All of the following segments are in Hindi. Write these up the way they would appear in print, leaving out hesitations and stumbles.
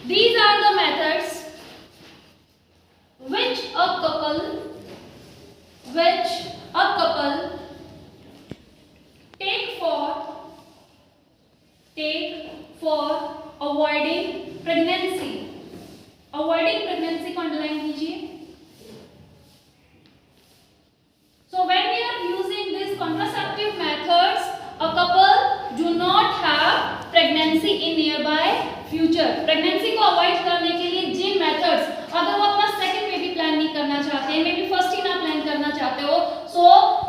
These are the methods which a couple take for avoiding pregnancy. Avoiding pregnancy को अंडरलाइन कीजिए. So when we are using these contraceptive methods, a couple do not have pregnancy in nearby future. Pregnancy को avoid करने के लिए जिन methods, अगर वो अपना second baby plan नहीं करना चाहते हैं, maybe first ही ना plan करना चाहते हो, so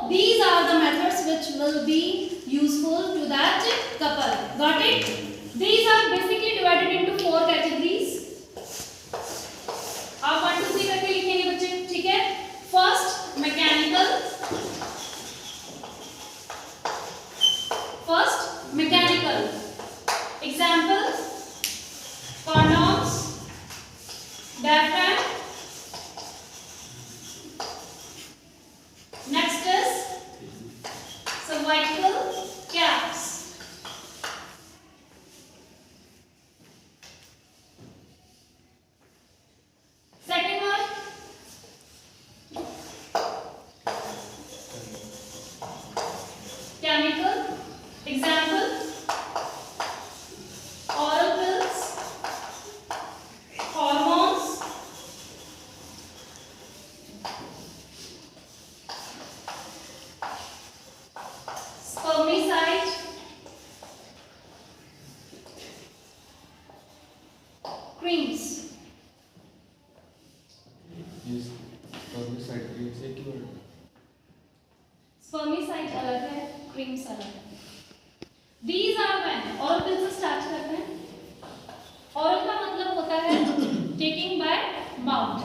these are the methods which will be useful to that couple. Got it? These are basically divided into 4 categories. आप 1 2 3 करके लिखेंगे बच्चे, ठीक है? First mechanical. Example: condoms, diaphragm. Next is cervical caps. Second one, chemical. Example: oral pills, hormones, spermicide, creams. Spermicide अलग है, creams अलग है. These are when oral pill से start करते हैं. Oral का मतलब होता है taking by mouth.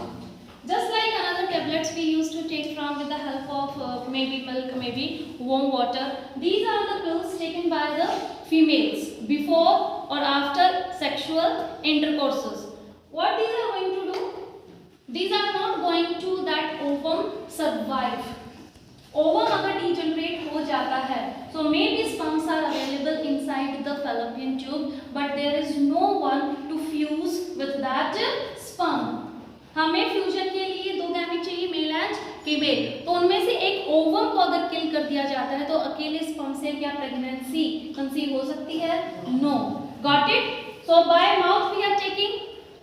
Just like another tablets we used to take from with the help of maybe milk, maybe warm water. These are the pills taken by the females before or after sexual intercourses. What these are going to do? These are not going to that ovum survive. Ovum अगर degenerate हो जाता है, so maybe sperms are available inside the fallopian tube, but there is no one to fuse with that sperm. हमें फ्यूजन के लिए 2 गैमेट चाहिए, मेल एंड फीमेल. तो उनमें से एक ओवम को अगर किल कर दिया जाता है तो अकेले स्पर्म से क्या प्रेगनेंसी कंसीव हो सकती है? No. Got it? So by mouth we are taking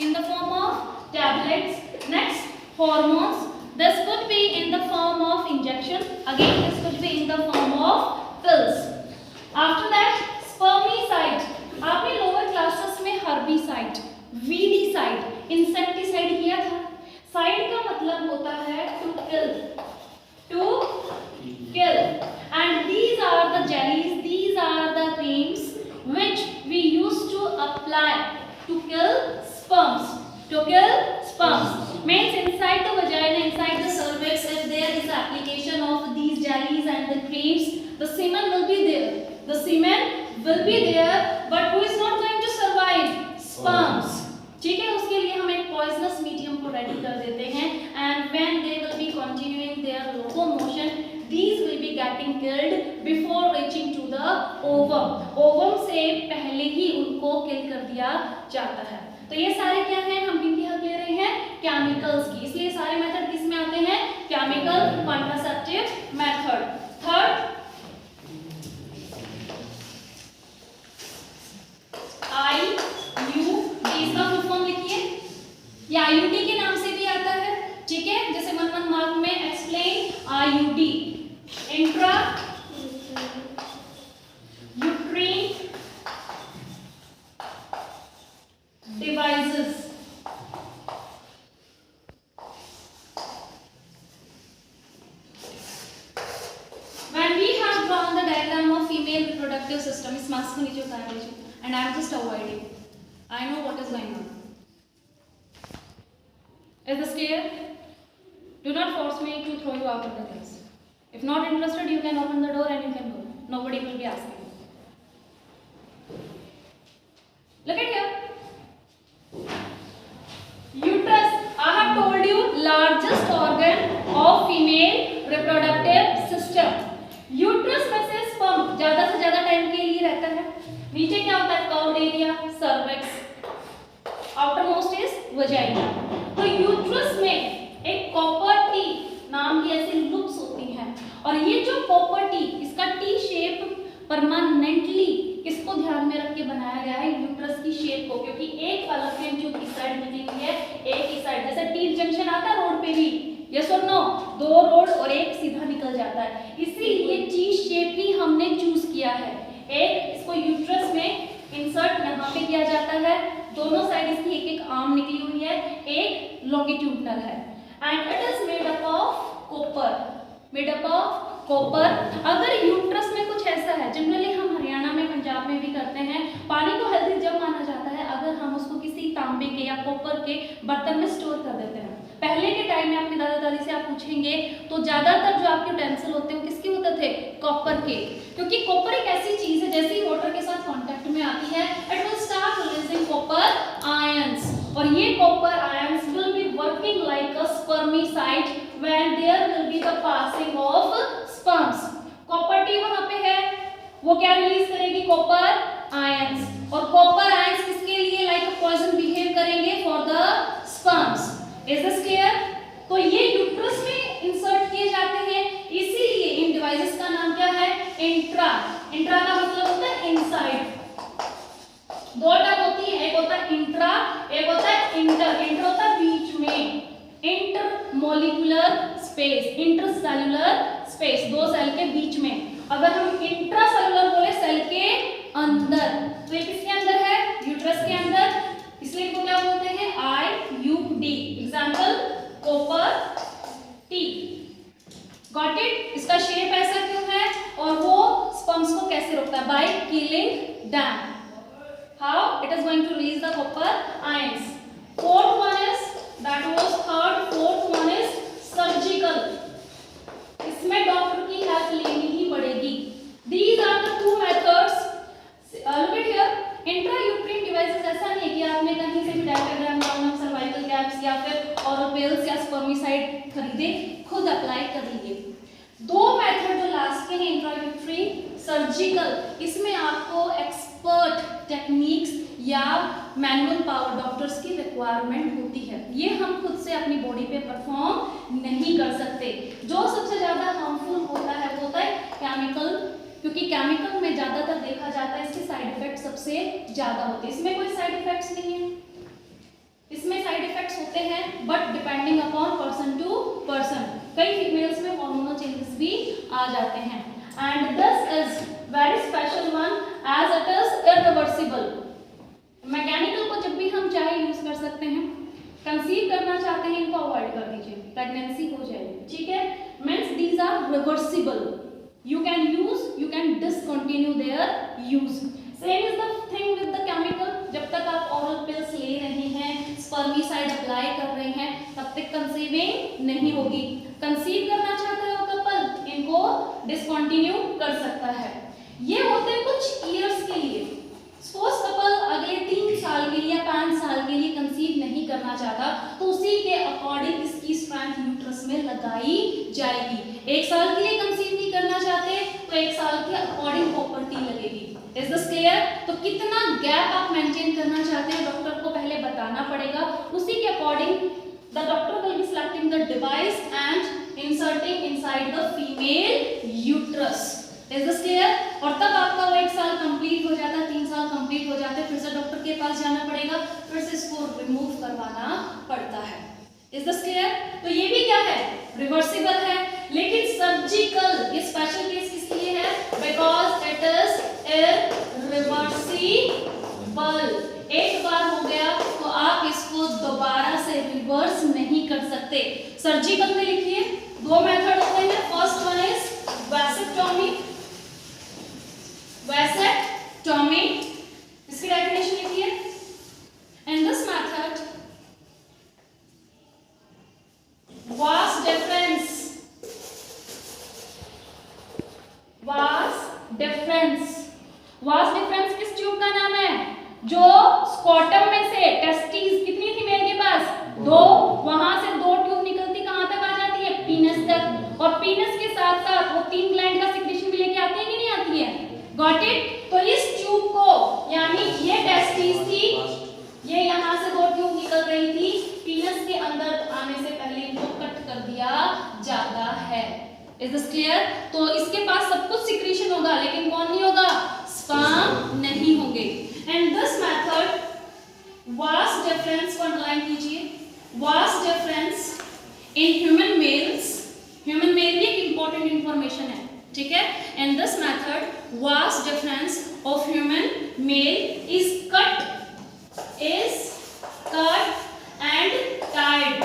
in the form of tablets. Next, hormones. This could be in the form of injection. Again, this could be in the form of pills. After that, spermicide. आपने lower classes में herbicide, weedicide, insecticide किया था. Side का मतलब होता है to kill. To kill. And these are the jellies, these are the creams which we used to apply to kill sperms. To kill sperms. Means inside the vagina, inside the cervix, if there is application of these jellies and the creams, the semen will be there. The semen will be there, but who is not going to survive? Sperms. ठीक है, उसके लिए हम एक poisonous medium को ready कर देते हैं, and when they will be continuing their locomotion, these will be getting killed before reaching to the ovum. Ovum से पहले ही उनको kill कर दिया जाता है. तो ये सारे क्या हैं? हम किनकी हेल्प ले रहे हैं? केमिकल्स की. इसलिए सारे मेथड किस में आते हैं? Chemical contraceptive method. Third, IUD. इसका फुल फॉर्म लिखिए. ये IUD के नाम से भी आता है, ठीक है? जैसे 1 मार्क में explain IUD, intra uterine devices. When we have drawn the diagram of female reproductive system, इस मार्क्स को नीचे उतार लीजिए, and I am just avoiding. I know what is going on. Is this clear? Do not force me to throw you out of the class. If not interested, you can open the door and you can go. Nobody will be asking. Look at here. Uterus. I have told you largest organ of female reproductive system. Uterus में से sperm ज़्यादा से ज़्यादा टाइम के लिए रहता है. नीचे क्या होता है? Curved area, cervix. Outer most is vagina. तो यूट्रस में एक कॉपर टी नाम की ऐसी लूप्स होती हैं, और ये जो कॉपर टी, इसका टी शेप परमानेंटली किसको ध्यान में रख के बनाया गया है, यूट्रस की शेप को, क्योंकि एक फैलोपियन ट्यूब इस साइड निकली हुई है, एक इस साइड, जैसे टी जंक्शन आता है रोड पे भी, यस और नो, दो रोड और एक सीधा निकल जाता है, इसीलिए टी शेप ही हमने चूज किया है। एक इसको यूट्रस में इंसर्ट यहाँ पे किया जाता है, दोनों साइड इसकी एक एक आर्म निकली हुई है, एक लॉन्गिट्यूडनल है, and it is made up of copper, made up of copper. अगर यूट्रस में कुछ ऐसा है, जनरली हम हरियाणा में, पंजाब में भी करते हैं, पानी को हेल्दी जब माना जाता है अगर हम उसको किसी तांबे के या कॉपर के बर्तन में स्टोर कर देते हैं। पहले के टाइम में अपने दादा दादी से आप पूछेंगे तो ज्यादातर जो आपके यूटेंसिल होते हैं वो किसके होते थे, कॉपर के, क्योंकि कॉपर एक ऐसी चीज है जैसे ही वाटर के साथ कांटेक्ट में आती है it will start releasing copper ions, और ये copper ions will be working like a spermicide when there will be the passing of sperms. Copper T वहां पे है, वो क्या रिलीज करेगी, कॉपर आयंस, और कॉपर आयंस किसके लिए लाइक अ पॉइजन बिहेव करेंगे for the sperms. Is this clear? तो ये यूट्रस में इंसर्ट किए जाते हैं, इसीलिए इन डिवाइसेस का नाम क्या है, इंट्रा। इंट्रा का मतलब होता है इनसाइड, दो टर्म होती है, एक होता है इंट्रा, एक होता है इंटर। इंटर होता है बीच में, inter molecular space, inter cellular space, दो सेल के बीच में। अगर हम इंट्रा सेलुलर बोले सेल के अंदर, तो ये किसके अंदर है, यूट्रस के अंदर, इसलिए इनको क्या बोलते हैं, IUD। Example copper T, got it? इसका शेप ऐसा क्यों है, और वो स्पर्म्स को कैसे रोकता है, by killing them. How it is going to release the copper ions. Fourth one is, that was third, fourth one is surgical. इसमें डॉक्टर की हेल्प लेनी ही पड़ेगी। These are the two methods. Look at here. Intrauterine devices ऐसा नहीं है कि आपने कहीं से भी डायफ्राम, सर्वाइकल कैप्स या फिर ओरल पिल्स या स्पर्मिसाइड खरीदे, खुद अप्लाई कर लीजिए। दो मेथड जो लास्ट के हैं, इंट्रायूट्रीन, सर्जिकल, इसमें आपको एक्सपर्ट टेक्निक्स या मैनुअल पावर डॉक्टर्स की रिक्वायरमेंट होती है, ये हम खुद से अपनी बॉडी पे परफॉर्म नहीं कर सकते। जो सबसे ज्यादा हार्मफुल होता है वो होता है केमिकल, क्योंकि केमिकल में ज्यादातर देखा जाता है इसके साइड इफेक्ट सबसे ज्यादा होते हैं। इसमें कोई साइड इफेक्ट्स नहीं है, इसमें साइड इफेक्ट्स होते हैं but depending upon person to person. कई फीमेल्स में हार्मोनल चेंजेस भी आ जाते हैं, and this is very special one as it is irreversible. Mechanical को जब भी हम चाहे यूज कर सकते हैं, कंसीव करना चाहते हैं इनको अवॉइड कर दीजिए, प्रेगनेंसी हो जाएगी, ठीक है। Means these are reversible, you can use, you can discontinue their use. Same is the thing with the chemical. जब तक आप oral pills ले रहे हैं, spermicide apply कर रहे हैं, तब तक conceiving नहीं होगी। conceive करना चाहते हो कपल, इनको discontinue कर सकता है। ये होते हैं कुछ years के लिए। Suppose कपल अगले 3 साल के लिए या 5 साल के लिए conceive नहीं करना चाहता, तो उसी के अकॉर्डिंग इसकी स्ट्रेंथ यूट्रस में लगाई जाएगी। 1 साल के लिए कंसीव नहीं करना चाहते तो 1 साल के अकॉर्डिंग कॉपर टी लगेगी। Is this clear? तो कितना गैप आप मेंटेन करना चाहते हैं डॉक्टर को पहले बताना पड़ेगा, उसी के according the doctor will be selecting the device and inserting inside the female uterus. Is this clear? और तब आपका वो 1 साल कंप्लीट हो जाता है, 3 साल कंप्लीट हो जाते हैं, फिर से डॉक्टर के पास जाना पड़ेगा, फिर से इसको रिमूव करवाना पड़ता है। Is this clear? तो ये भी क्या है, रिवर्सिबल है। लेकिन सर्जिकल, ये स्पेशल केस किस लिए है, बिकॉज इट इज इरिवर्सिबल। एक बार हो गया तो आप इसको दोबारा से रिवर्स नहीं कर सकते। सर्जिकल में लिखिए, दो मेथड होते हैं, first one is vasectomy, vasectomy, इसकी डेफिनेशन लिखिए। In this method vas deferens, vas deferens किस ट्यूब का नाम है, जो स्कॉटम में से टेस्टिस कितनी थी मेल के पास, 2, वहां से 2 ट्यूब निकलती कहां तक आ जाती है, पीनस तक, और पीनस के साथ साथ वो 3 ग्लैंड का सिक्रेशन भी लेके आती है कि नहीं आती है, गॉट इट। तो इस ट्यूब को, यानी ये टेस्टिस थी, ये यहाँ से दो ट्यूब निकल रही थी, पीनस के अंदर आने से पहले इनको कट कर दिया जाता है। Is this clear? तो इसके पास सब कुछ सिक्रीशन होगा, लेकिन कौन नहीं होगा? स्पर्म नहीं होंगे। And this method vast difference को अंडरलाइन कीजिए, vast difference in human males. Human male भी एक इंपॉर्टेंट इंफॉर्मेशन है, ठीक है? And this method vast difference of human male is cut and tied.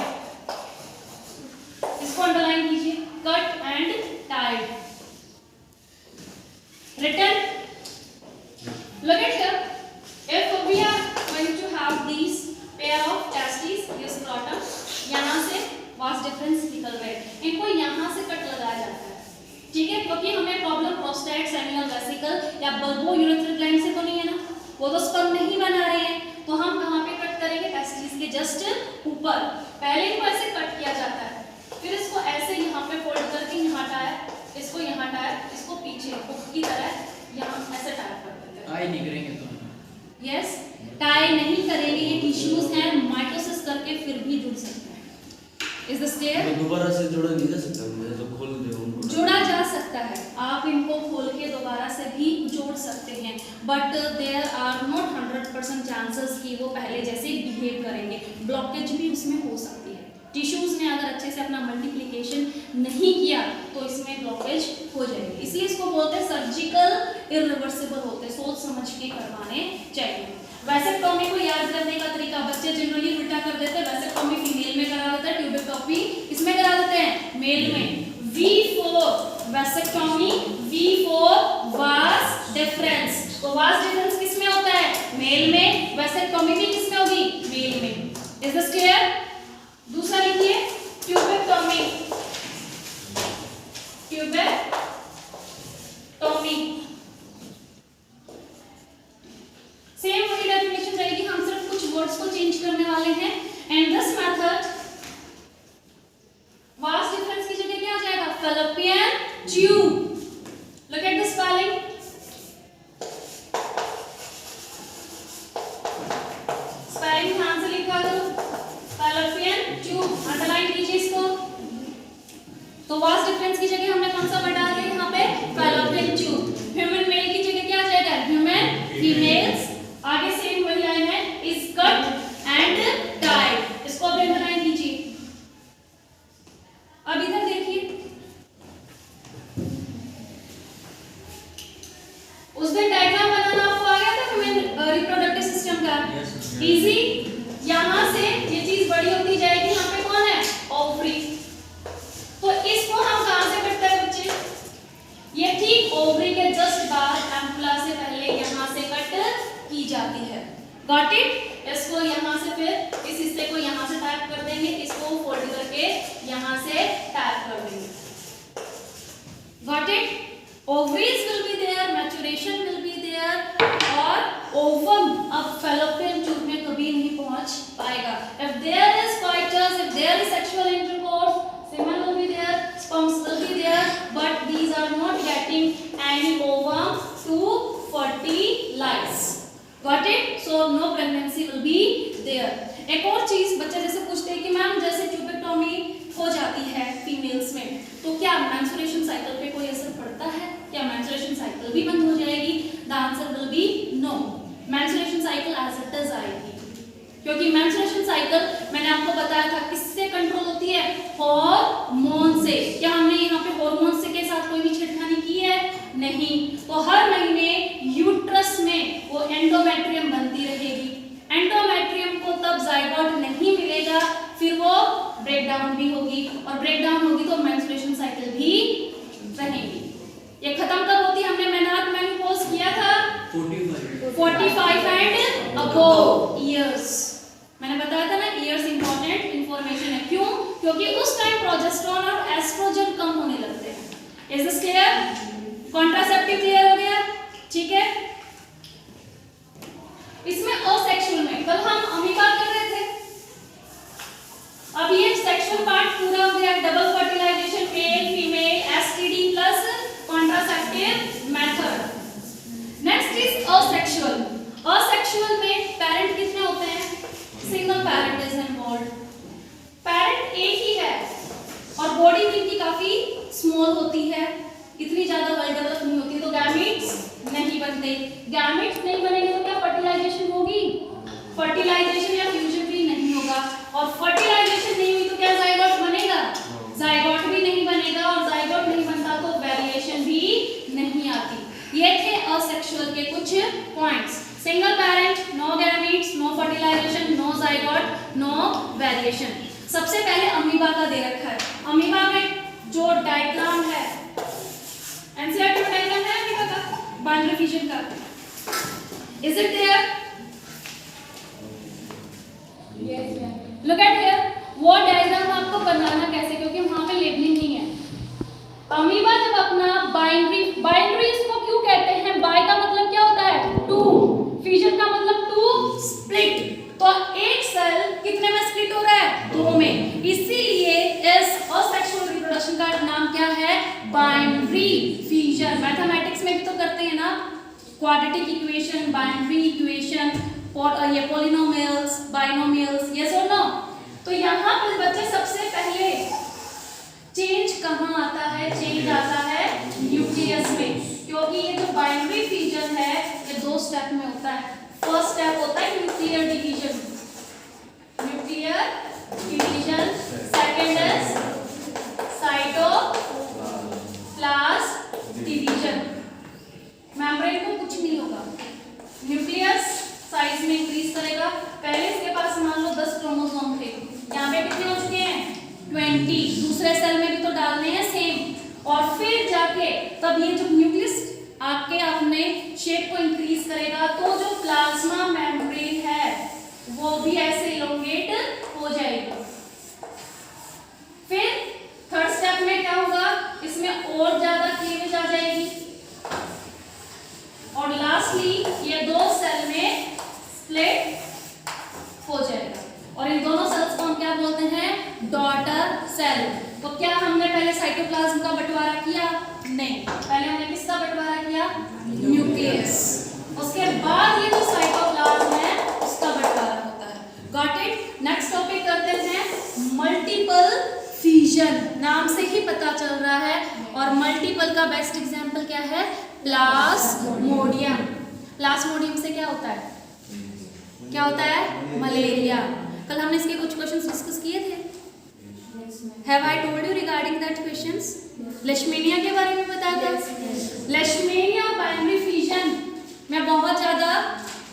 इसको अंडरलाइन कीजिए, cut and tied. Written, look at here. If we are going to have these pair of testes, this scrotum, यहाँ से वास्ट डिफरेंस निकल रहे हैं, इनको यहाँ से कट लगाया जाता है, ठीक है? क्योंकि हमें प्रॉब्लम प्रोस्टेट, सेमिनल वेसिकल या बल्बो यूरेथ्रल ग्लैंड से तो नहीं है ना, वो तो स्पर्म नहीं बना रहे हैं, तो हम कहाँ पे कट करेंगे? टेस्टिस के जस्ट ऊपर। पहले इनको ऐसे कट किया जाता है, फिर इसको ऐसे यहाँ पे फोल्ड करके यहाँ टायर, इसको यहाँ टायर, इसको पीछे हुक की तरह यहाँ ऐसे टायर कर देते हैं। टाई नहीं करेंगे तो? यस, टाई नहीं करेंगे, ये टिश्यूज हैं, माइटोसिस करके फिर भी जुड़ सकते हैं। Is this clear? दोबारा से जोड़ा नहीं जा सकता, मैं तो खोल दे उनको। जोड़ा जा सकता है, आप इनको खोल के दोबारा से भी जोड़ सकते हैं, but there are not 100% chances कि वो पहले जैसे बिहेव करेंगे। ब्लॉकेज भी उसमें हो सकती है। टिश्यूज ने अगर अच्छे से अपना मल्टीप्लिकेशन नहीं किया तो इसमें ब्लॉकेज हो जाएगी, इसलिए इसको बोलते हैं सर्जिकल इरिवर्सिबल होते हैं, सोच समझ के करवाने चाहिए। वैसेक्टोमी को याद करने का तरीका, बच्चे जनरली उल्टा कर देते हैं, वैसेक्टोमी फीमेल में करा देते हैं, ट्यूबेक्टोमी किसमें करा देते हैं? मेल में। V4 vasectomy, V4 vas deferens. तो वास डिफरेंस किसमें होता है? मेल में। वैसेक्टोमी भी किसमें होगी? मेल में। Is this clear? दूसरा लिखिए, ट्यूबेक्टोमी। ट्यूबेक्टोमी सेम वही डेफिनेशन रहेगी, हम सिर्फ कुछ वर्ड्स को चेंज करने वाले हैं। And this method vast difference की जगह क्या आ जाएगा? Fallopian tube. Look at the spelling, spelling ध्यान से लिखा करो, फैलोपियन ट्यूब, अंडरलाइन कीजिए इसको। तो वास्ट डिफरेंस की जगह हमने कौन सा वर्ड डाल दिया यहाँ पे? Fallopian tube. ह्यूमन मेल की जगह क्या आ जाएगा? Human females. आगे सेम वही लाइन है, इज कट एंड टाइड। इसको अब अंडरलाइन कीजिए। अब इधर देखिए, उस दिन डायग्राम बनाना आपको आ गया था ह्यूमन रिप्रोडक्टिव सिस्टम का? इजी। यहाँ से ये चीज बड़ी होती जाएगी, यहाँ पे कौन है? ओवरी। तो इसको हम कहाँ से कटते हैं बच्चे? ये ठीक ओवरी के जस्ट बाद एम्पुला से पहले यहाँ से कट की जाती है। Got it? इसको यहाँ से फिर इस हिस्से को यहाँ से टाइप कर देंगे, इसको फोल्ड करके यहाँ से टाइप कर देंगे। Got it? Ovaries will be there, maturation will be there, और ओवम अब फैलोपियन ट्यूब में कभी नहीं पहुंच पाएगा। If there is coitus, if there is sexual intercourse, semen will be there, sperms will be there, but these are not getting any ovum to fertilize. Got it? So no pregnancy will be there. एक और चीज बच्चे जैसे पूछते हैं कि मैम जैसे ट्यूबेक्टोमी हो जाती है फीमेल्स में, तो क्या मेंस्ट्रुएशन साइकिल पे कोई असर पड़ता है? क्या मेंस्ट्रुएशन साइकिल भी बंद हो जाएगी? The answer will be no. Menstruation cycle as it is आएगी, क्योंकि मेंस्ट्रुएशन साइकिल मैंने आपको बताया था किससे कंट्रोल होती है? हार्मोन से। क्या हमने यहाँ पे हार्मोन से के साथ कोई भी छेड़खानी की है? नहीं। तो हर महीने यूट्रस में वो एंडोमेट्रियम बनती रहेगी। एंडोमेट्रियम को तब जाइगोट नहीं मिलेगा, फिर वो ब्रेकडाउन भी होगी, और ब्रेकडाउन होगी तो मेंस्ट्रुएशन साइकिल भी रहेगी। ये खत्म कब होती है? हमने मेनोपॉज किया था 45 एंड अबव इयर्स। मैंने बताया था ना, इयर्स इंपॉर्टेंट इंफॉर्मेशन है। क्यों? क्योंकि उस टाइम प्रोजेस्टेरोन और एस्ट्रोजन कम होने लगते हैं। Is this clear? Contraceptive clear हो गया? ठीक है। इसमें असेक्सुअल में कल हम अमीबा कर रहे थे, अब ये सेक्सुअल पार्ट पूरा हो गया। Double fertilization, male female, STD plus contraceptive method. Next is asexual. Asexual में पेरेंट कितने होते हैं? Single parent is involve. Parent एक ही है और बॉडी भी इनकी काफी स्मॉल होती है, इतनी ज्यादा वेल डेवलप नहीं होती, तो गैमेट्स नहीं बनते। गैमेट्स नहीं बनेंगे तो क्या फर्टिलाइजेशन होगी? फर्टिलाइजेशन या फ्यूजन भी नहीं होगा, और फर्टिलाइजेशन नहीं हुई तो क्या जाइगोट बनेगा? जाइगोट भी नहीं बनेगा, और जाइगोट नहीं बनता तो वेरिएशन भी नहीं आती। ये थे असेक्सुअल के कुछ points. Single parent, no gametes, no fertilization, no zygote, no variation. सबसे पहले अमीबा का दे रखा है। अमीबा में जो डायग्राम है, एनसीईआरटी में डायग्राम है अमीबा का, बाइनरी फिजन का, is it there? Look at here, वो डायग्राम आपको बनाना कैसे, क्योंकि वहां पे लेबलिंग नहीं है। अमीबा जब अपना बाइनरी इसको क्यों कहते हैं? बाय का मतलब क्या होता है? टू, फिजन का मतलब टू स्प्लिट, तो एक सेल कितने में स्प्लिट हो रहा है? दो में, इसीलिए इस असेक्सुअल रिप्रोडक्शन का नाम क्या है? Binary fission. मैथमेटिक्स में भी तो करते हैं ना, क्वाड्रेटिक इक्वेशन, बाइनरी इक्वेशन, और ये पॉलिनोमियल्स, बाइनोमियल्स, यस और नो। तो यहाँ पर बच्चे सबसे पहले चेंज कहाँ आता है? चेंज आता है न्यूक्लियस में, क्योंकि ये जो बाइनरी फिजन है ये दो स्टेप में होता है। फर्स्ट स्टेप होता है nuclear division, second is cytoplasm division. Membrane को कुछ नहीं होगा, न्यूक्लियस साइज में इंक्रीज करेगा। पहले इसके पास मान लो 10 क्रोमोसोम थे, यहाँ पे कितने हो चुके हैं? 20। दूसरे सेल में भी तो डालने हैं सेम, और फिर जाके तब ये जो न्यूक्लियस आके अपने शेप को इंक्रीज करेगा, तो जो प्लाज्मा मेम्ब्रेन है वो भी ऐसे इलोंगेट हो जाएगा। फिर थर्ड स्टेप में क्या होगा? इसमें और ज्यादा क्लीवेज आ जाएगी, और लास्टली ये दो सेल में स्प्लिट हो जाएगा, और इन दोनों सेल्स को हम क्या बोलते हैं? Daughter cell. तो क्या हमने पहले साइटोप्लाज्म का बंटवारा किया? नहीं, पहले हमने किसका बंटवारा किया? न्यूक्लियस। उसके बाद ये जो साइटोप्लाज्म है उसका बंटवारा होता है। Got it? नेक्स्ट टॉपिक करते हैं मल्टीपल फिजन। नाम से ही पता चल रहा है, और मल्टीपल का बेस्ट एग्जांपल क्या है? प्लाज्मोडियम। प्लाज्मोडियम से क्या होता है? क्या होता है? मलेरिया। कल हमने इसके कुछ क्वेश्चंस डिस्कस किए थे। Have I told you regarding that questions? लेशमेनिया के बारे में बताया था। लेशमेनिया बाइनरी फिजन में बहुत ज्यादा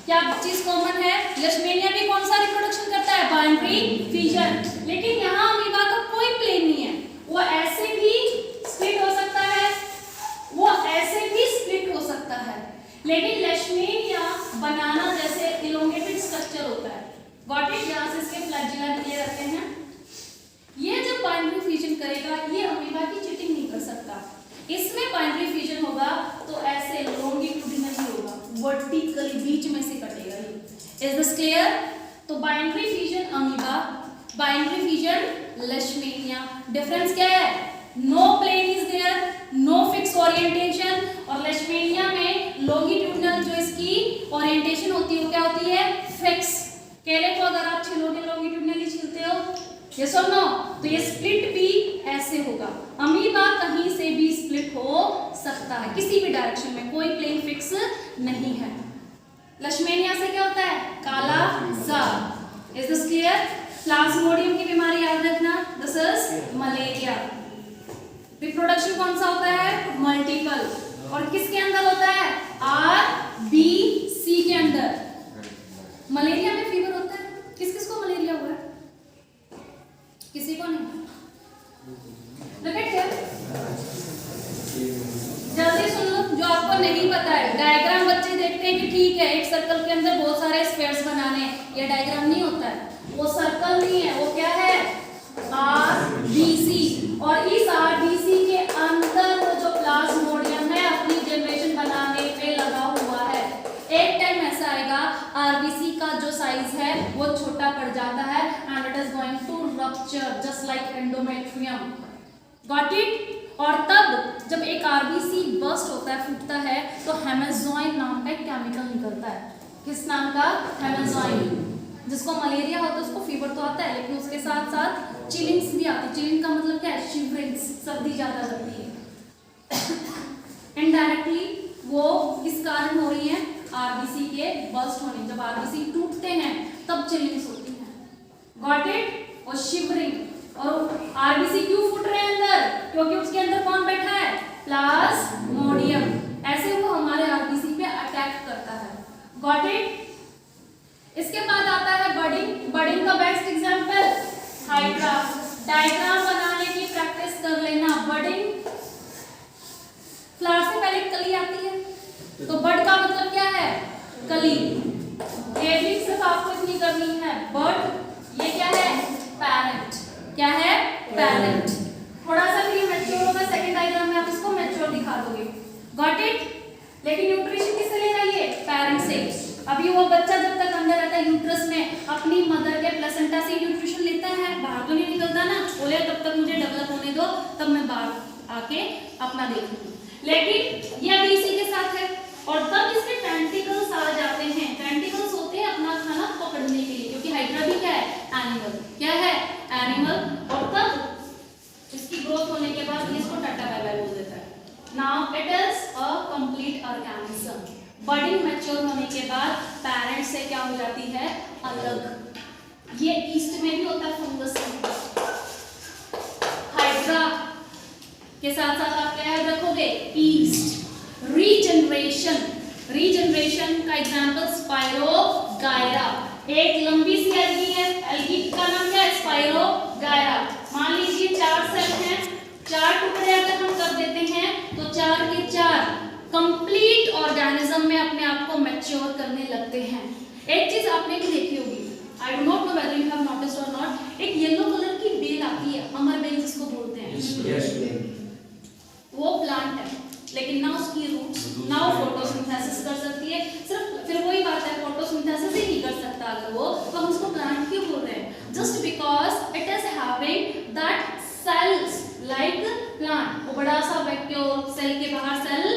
क्या चीज कॉमन है? लेशमेनिया भी कौन सा रिप्रोडक्शन करता है? Binary fission. लेकिन यहाँ अमीबा का कोई प्लेन नहीं है, वो ऐसे भी स्प्लिट हो सकता है, वो ऐसे भी स्प्लिट हो सकता है, लेकिन लेशमेनिया बनाना जैसे इलोंगेटेड स्ट्रक्चर होता है। Got it? यहाँ से इसके फ्लैजिला निकले रहते हैं। ये जब बाइनरी फिजन करेगा, ये अमीबा की चीटिंग नहीं कर सकता। इसमें बाइनरी फिजन होगा तो ऐसे लॉन्गिट्यूडिनली होगा, वर्टिकली बीच में से कटेगा। Is this clear? तो binary fission amoeba, binary fission leishmania. Difference क्या है? No plane is there, no fix orientation, और लेशमेनिया में लॉन्गिट्यूडिनल जो इसकी ओरिएंटेशन होती है वो क्या होती है? फिक्स। केले को अगर आप छिलोगे लॉन्गिट्यूडिनली छिलते हो, यस और नो, तो ये स्प्लिट भी ऐसे होगा। अमीबा कहीं से भी स्प्लिट हो सकता है, किसी भी डायरेक्शन में, कोई प्लेन फिक्स नहीं है। लेशमेनिया से क्या होता है? काला jar. Is this clear? Plasmodium की बीमारी याद रखना, दिस इज मलेरिया। रिप्रोडक्शन कौन सा होता है? मल्टीपल। और किसके अंदर होता है? RBC के अंदर। मलेरिया में फीवर होता है, किस किस को मलेरिया हुआ है? किसी को नहीं। Look at here. जल्दी सुन लो, जो आपको नहीं पता है। डायग्राम बच्चे देखते हैं कि ठीक है एक सर्कल के अंदर बहुत सारे स्क्वायर्स बनाने हैं, ये डायग्राम नहीं होता है, वो सर्कल नहीं है, वो क्या है? RBC। और इस RBC के अंदर वो जो प्लाज्मोडियम है अपनी जनरेशन बनाने पे लगा हुआ है। एक टाइम ऐसा आएगा RBC का जो साइज है वो छोटा पड़ जाता है, and it is going to rupture just like endometrium. Got it? और तब जब एक RBC बर्स्ट होता है, फूटता है, तो हेमेजॉइन नाम का एक केमिकल निकलता है। किस नाम का? हेमेजॉइन। जिसको मलेरिया होता है उसको फीवर तो आता है, लेकिन उसके साथ साथ चिलिंग्स भी आती है। चिलिंग का मतलब क्या है? शिवरिंग्स, सर्दी ज्यादा लगती है। इनडायरेक्टली वो किस कारण हो रही है? आरबीसी के बर्स्ट होने, जब आरबीसी टूटते हैं तब चिलिंग्स होती है। Got it? और शिवरिंग। और आरबीसी क्यों फूट रहे हैं अंदर? क्योंकि उसके अंदर कौन बैठा है? प्लाज्मोडियम। ऐसे वो हमारे आरबीसी पे अटैक करता है। Got it? इसके बाद आता है बडिंग। बडिंग का बेस्ट एग्जांपल हाइड्रा। डायग्राम बनाने की प्रैक्टिस कर लेना। बडिंग, फ्लावर से पहले कली आती है, तो बड का मतलब क्या है? कली। लेबलिंग सिर्फ आपको इतनी करनी है। बड, ये क्या है? पैरेंट। क्या है? पैरेंट। थोड़ा सा फिर मैच्योर होगा, सेकंड डायग्राम में आप इसको मैच्योर दिखा दोगे। Got it? लेकिन न्यूट्रिशन किससे लेगा? ये पैरेंट से। अभी वो बच्चा जब तक अंदर रहता है यूट्रस में, अपनी मदर के प्लेसेंटा से न्यूट्रिशन लेता है, बाहर तो नहीं निकलता ना। बोले तब तक मुझे डेवलप होने दो, तब मैं बाहर आके अपना देखूंगी। लेकिन ये अभी इसी के साथ है, और तब इसके टेंटिकल्स आ जाते हैं। टेंटिकल्स होते हैं अपना खाना पकड़ने के लिए, क्योंकि हाइड्रा भी क्या है? एनिमल। क्या है? एनिमल। और तब इसकी ग्रोथ होने के बाद ये इसको टाटा बाय बाय बोल देता है। Now it is a complete organism. Budding mature होने के बाद पैरेंट से क्या हो जाती है? अलग। ये ईस्ट में भी होता है फंगस। हाइड्रा के साथ साथ आप क्या याद रखोगे? ईस्ट। रीजनरेशन। रीजनरेशन का एग्जांपल स्पाइरोगायरा। एक लंबी सी एल्गी है, एल्गी का नाम क्या है? स्पाइरोगायरा। मान लीजिए 4 सेल हैं, 4 टुकड़े अगर हम कर देते हैं तो 4 के 4 कंप्लीट ऑर्गेनिज्म में अपने आप को मैच्योर करने लगते हैं। एक चीज आपने भी देखी होगी, I do not know whether you have noticed और नॉट, एक येलो कलर की बेल आती है, अमर बेल जिसको बोलते हैं। वो प्लांट है, लेकिन ना उसकी रूट्स, ना वो फोटोसिंथेसिस कर सकती है। सिर्फ फिर वही बात है, फोटोसिंथेसिस ही नहीं कर सकता अगर वो, तो हम उसको प्लांट क्यों बोल रहे हैं? Just because it is having that cells like plant. वो बड़ा सा वैक्यूल, सेल के बाहर सेल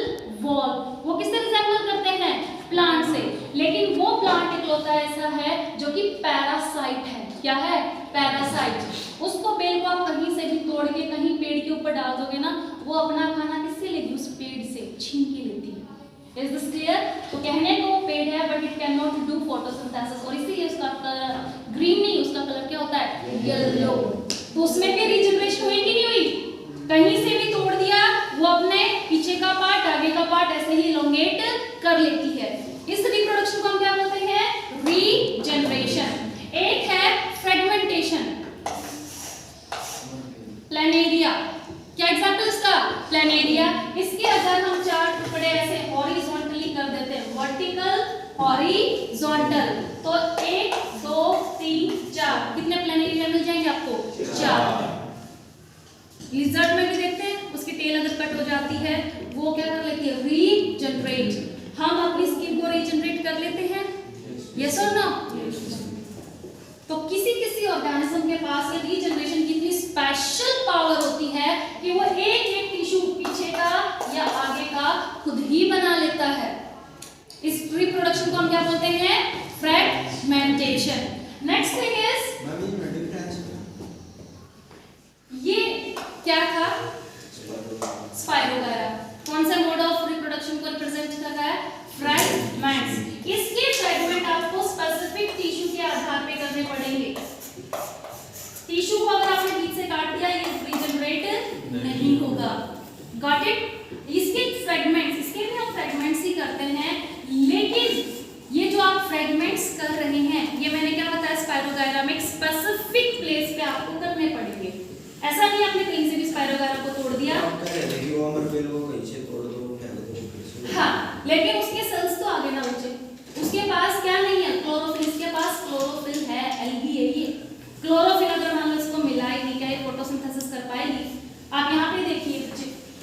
वॉल, वो किससे रिजेंबल करते हैं? प्लांट से। लेकिन वो प्लांट इकलौता ऐसा है जो कि पैरासाइट है। क्या है? पैरासाइट। उसको बेल को आप कहीं से भी तोड़ के कहीं पेड़ के ऊपर डाल दोगे ना, वो अपना खाना किससे लेगी? उस पेड़ से छीन के लेती है। Is this clear? तो कहने को वो पेड़ है but it can not do photosynthesis, और इसीलिए उसका कलर ग्रीन नहीं, उसका कलर क्या होता है? येलो। तो उसमें भी रीजनरेशन हुई कि नहीं हुई? कहीं से भी तोड़ दिया, वो अपने पीछे का पार्ट, आगे का पार्ट ऐसे ही इलोंगेट कर लेती है। इस रिप्रोडक्शन को हम क्या बोलते हैं? रीजनरेशन। एक है फ्रेगमेंटेशन। प्लानेरिया, क्या एग्जांपल इसका? प्लानेरिया। इसके अगर हम 4 टुकड़े ऐसे हॉरिजॉन्टली कर देते हैं, वर्टिकल, हॉरिजॉन्टल, तो 1 2 3 4 कितने प्लानेरिया मिल जाएंगे आपको? 4। लिजर्ड में भी देखते हैं, उसकी टेल अगर कट हो जाती है वो क्या कर लेती है? रीजनरेट। हम अपनी स्किन को रीजनरेट कर लेते हैं, यस और नो? तो किसी किसी ऑर्गेनिज्म के पास ये रीजनरेशन की इतनी स्पेशल पावर होती है कि वो एक एक टिश्यू पीछे का या आगे का खुद ही बना लेता है। इस रिप्रोडक्शन को हम क्या बोलते हैं? फ्रेगमेंटेशन। नेक्स्ट थिंग इज, ये क्या था? स्पाइरोगायरा। कौन सा मोड ऑफ रिप्रोडक्शन को रिप्रेजेंट कर रहा है? फ्रेगमेंट्स। इसके फ्रेगमेंट आपको स्पेसिफिक टिश्यू के आधार पे करने पड़ेंगे। टिश्यू को अगर आपने बीच से काट दिया, ये रीजनरेट नहीं होगा। Got it? इसके फ्रेगमेंट्स, इसके भी हम फ्रेगमेंट्स ही करते हैं, लेकिन ये जो आप फ्रेगमेंट्स कर रहे हैं, ये मैंने क्या बताया? स्पाइरोगायरा में एक स्पेसिफिक प्लेस पे आपको करने पड़ेंगे। ऐसा नहीं आपने कहीं से भी स्पाइरोगायरा को तोड़ दिया। हाँ, लेकिन उसके सेल्स तो आगे ना बचे। उसके पास क्या नहीं है? क्लोरोफिल। इसके पास क्लोरोफिल है, एल्गी है ये। क्लोरोफिल अगर मान लो इसको मिलाएगी, क्या ये फोटोसिंथेसिस कर पाएगी? आप यहाँ पे देखिए,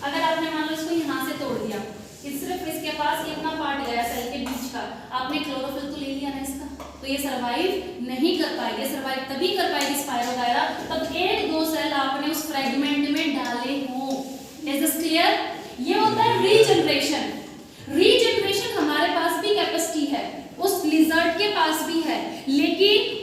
अगर आपने मान लो इसको यहाँ से तोड़ दिया, सिर्फ इसके पास ये अपना पार्ट गया सेल के बीच का, आपने क्लोरोफिल तो ले लिया ना इसका, तो ये सर्वाइव नहीं कर पाएगी। सर्वाइव तभी कर पाएगी स्पाइरोगायरा तब 1-2 सेल आपने उस फ्रेगमेंट में डाले हो। Is this clear? ये होता है रीजनरेशन। रीजनरेशन हमारे पास भी कैपेसिटी है, उस लिजर्ड के पास भी है, लेकिन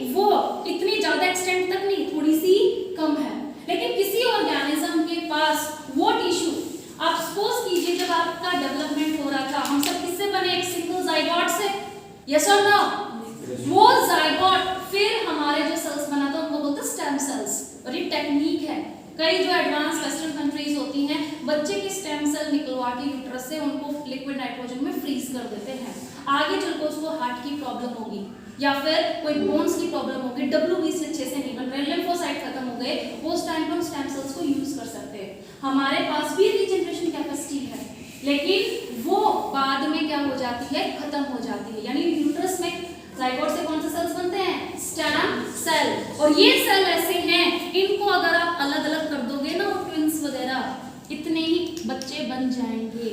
टेक्निक है। कई जो एडवांस वेस्टर्न कंट्रीज होती हैं बच्चे की स्टेम सेल निकलवा के यूट्रस से उनको लिक्विड नाइट्रोजन में फ्रीज कर देते हैं। आगे चलकर उसको हार्ट की प्रॉब्लम होगी या फिर कोई बोन्स की प्रॉब्लम होगी, WBC अच्छे से नहीं बन रहे, लिम्फोसाइट खत्म हो गए, वो उस टाइम पर हम स्टेम सेल्स को यूज कर सकते हैं। हमारे पास भी रीजनरेशन कैपेसिटी है, लेकिन वो बाद में क्या हो जाती है, खत्म हो जाती है। यानी यूट्रस में जाइगोट से कौन से सेल्स बनते हैं, स्टेम सेल, और ये सेल ऐसे हैं इनको अगर आप अलग अलग कर दोगे ना, ट्विंस वगैरह, इतने ही बच्चे बन जाएंगे।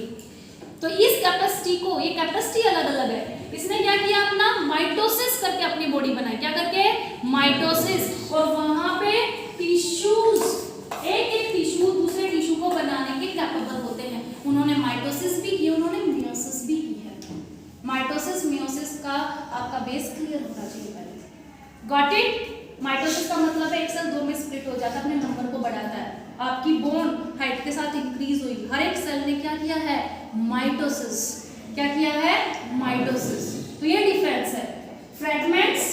तो इस कैपेसिटी को, ये कैपेसिटी अलग अलग है। इसने क्या किया, अपना माइटोसिस करके अपनी बॉडी बनाई, क्या करके, माइटोसिस, और वहां पे टिश्यूज, एक एक टिश्यू दूसरे टिश्यू को बनाने के कैपेबल होते हैं। उन्होंने माइटोसिस भी की, उन्होंने मियोसिस भी की है। माइटोसिस मियोसिस का आपका बेस क्लियर होना चाहिए पहले। Got it? माइटोसिस का मतलब है एक सेल दो में स्प्लिट हो जाता है, अपने नंबर को बढ़ाता है। आपकी बोन हाइट के साथ इंक्रीज हुई, हर एक सेल ने क्या किया है, माइटोसिस। क्या किया है, माइटोसिस। तो ये डिफरेंस है, फ्रेगमेंट्स,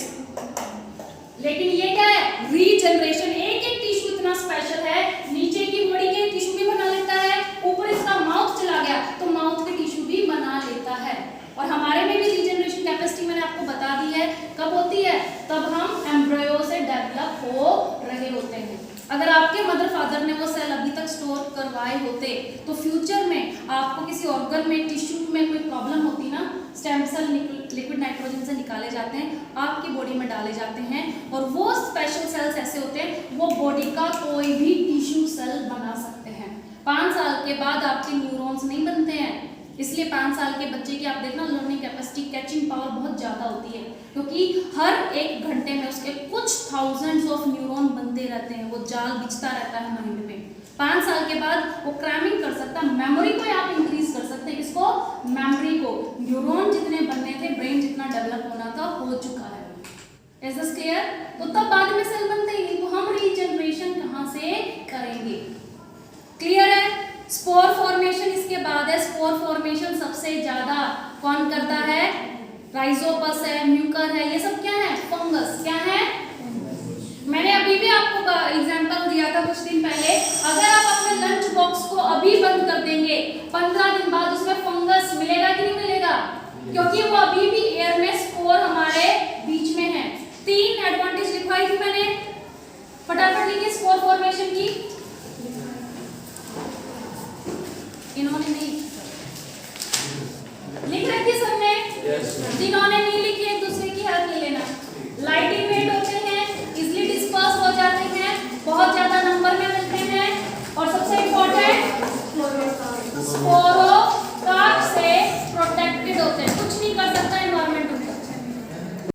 लेकिन ये क्या है, रीजनरेशन। एक एक टिश्यू इतना स्पेशल है, नीचे की बॉडी के टिश्यू भी बना लेता है, ऊपर इसका माउथ चला गया तो माउथ के टिश्यू भी बना लेता है। और हमारे में भी रीजनरेशन कैपेसिटी मैंने आपको बता दी है, कब होती है, तब हम एम्ब्रियो से डेवलप हो रहे होते हैं। अगर आपके मदर फादर ने वो सेल अभी तक स्टोर करवाए होते तो फ्यूचर में आपको किसी ऑर्गन में, टिश्यू में कोई प्रॉब्लम होती ना, स्टेम सेल लिक्विड नाइट्रोजन से निकाले जाते हैं, आपकी बॉडी में डाले जाते हैं, और वो स्पेशल सेल्स ऐसे होते हैं वो बॉडी का कोई भी टिश्यू सेल बना सकते हैं। 5 साल के बाद आपके न्यूरॉन्स नहीं बनते हैं, इसलिए 5 साल के बच्चे की आप देखना लर्निंग कैपेसिटी, कैचिंग पावर बहुत ज़्यादा होती है, क्योंकि हर एक घंटे में उसके कुछ थाउजेंड्स ऑफ न्यूरॉन बनते रहते हैं, वो जाल बिछता रहता है माइंड में। 5 साल के बाद वो क्रैमिंग कर सकता है, मेमोरी को आप इंक्रीज कर सकते हैं, किसको, मेमोरी को। न्यूरॉन जितने बनने थे, ब्रेन जितना डेवलप होना था, हो चुका है। Is this clear? तो तब बाद में सेल बनते ही नहीं, तो हम रीजनरेशन कहाँ से करेंगे? क्लियर है? स्पोर फॉर्मेशन इसके बाद है। स्पोर फॉर्मेशन सबसे ज्यादा कौन करता है, राइजोपस है, म्यूकर है, ये सब क्या है, फंगस। क्या है, मैंने अभी भी आपको एग्जांपल दिया था कुछ दिन पहले। अगर आप अपने लंच बॉक्स को अभी बंद कर देंगे, 15 दिन बाद उसमें फंगस मिलेगा कि नहीं मिलेगा, क्योंकि वो अभी भी एयर में स्पोर हमारे बीच में है। 3 एडवांटेज लिखवाई थी मैंने, फटाफट लिखिए स्पोर फॉर्मेशन की। इन्होंने नहीं लिख रखी सबने, जिन्होंने